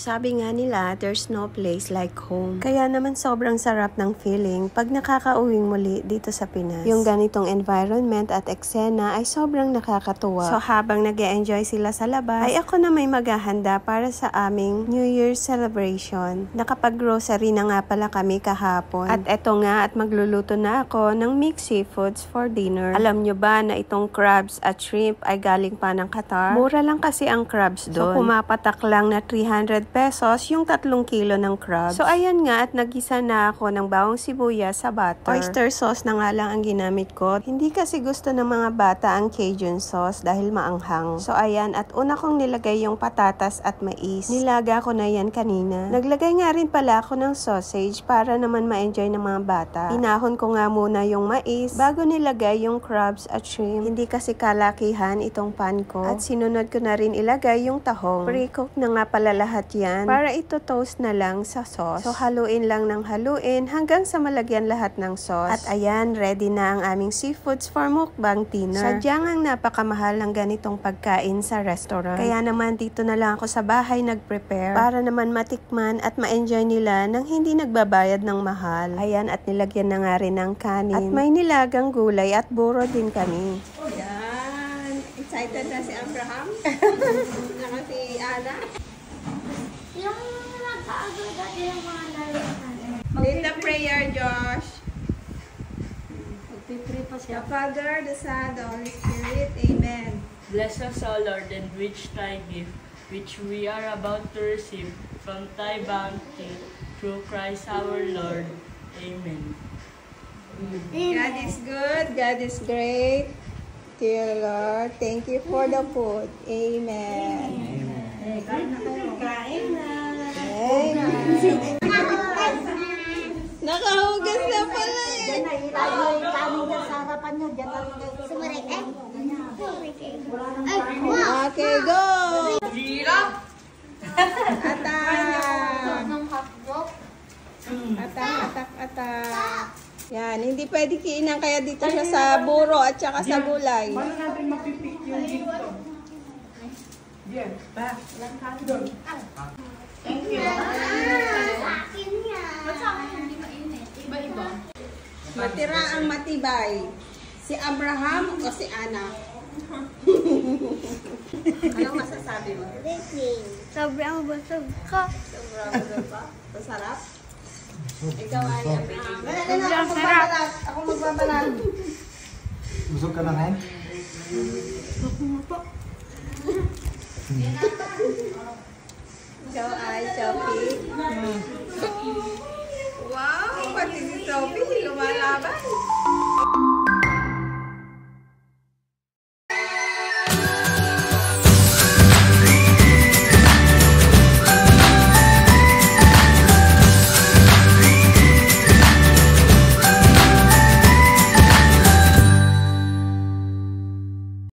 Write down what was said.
Sabi nga nila, there's no place like home. Kaya naman sobrang sarap ng feeling pag nakakauwing muli dito sa Pinas. Yung ganitong environment at eksena ay sobrang nakakatuwa. So habang nag-e-enjoy sila sa labas, ay ako na may maghahanda para sa aming New Year's celebration. Nakapag-grocery na nga pala kami kahapon. At eto nga, at magluluto na ako ng mixed seafoods for dinner. Alam nyo ba na itong crabs at shrimp ay galing pa ng Qatar? Mura lang kasi ang crabs doon. So pumapatak lang na 300 pesos yung 3 kilo ng crabs. So ayan nga, at nagisa na ako ng bawang sibuyas sa butter. Oyster sauce na nga lang ang ginamit ko. Hindi kasi gusto ng mga bata ang Cajun sauce dahil maanghang. So ayan, at una kong nilagay yung patatas at mais. Nilaga ko na yan kanina. Naglagay nga rin pala ako ng sausage para naman ma-enjoy ng mga bata. Inahon ko nga muna yung mais bago nilagay yung crabs at shrimp. Hindi kasi kalakihan itong pan ko. At sinunod ko na rin ilagay yung tahong. Pre-cook na nga pala lahat yan para ito toast na lang sa sauce. So haluin lang ng haluin hanggang sa malagyan lahat ng sauce. At ayan, ready na ang aming seafoods for mukbang dinner. Sadyang ang napakamahal ng ganitong pagkain sa restaurant. Kaya naman dito na lang ako sa bahay nag-prepare para naman matikman at ma-enjoy nila nang hindi nagbabayad ng mahal. Ayan, at nilagyan na nga rin ng kanin. At may nilagang gulay at buro din kami. Yan! Excited na si Abraham? Saka si Ana? Yung nag-aagod dati yung mga lalitan. Lead the prayer, Josh. Magpipray pa siya. The Father, the Son, the Holy Spirit. Amen. Bless us, O Lord, and rich thy gift, which we are about to receive from thy bounty, through Christ our Lord. Amen. God is good. God is great. Dear Lord, thank you for the food. Amen. Kain na kayo. Kain na. Amen. Nakahugas na pala eh. Diyan na, ilayo yung kanin dyan sa harapan nyo. Diyan na sumarik eh. Okay, go! Hirap! Atak! Atak. Yan, hindi pwede kiinan kaya dito siya sa buro at saka sa gulay. Paano natin mapipik yung dito? Diyan, pa. Doon. Thank you. Sa akin yan. Ba't sa akin hindi mainit? Iba-iba. Matira ang matibay. Si Abraham o si Ana? Anong masasabi mo? Sobrang busog ko. Sobrang ba? Masarap? Ikaw ay Abraham. Sobrang sarap. Ako magbabalag. Busog ka na ngayon? Ikaw ay Sophie. Wow! Pati si Sophie lumalaban.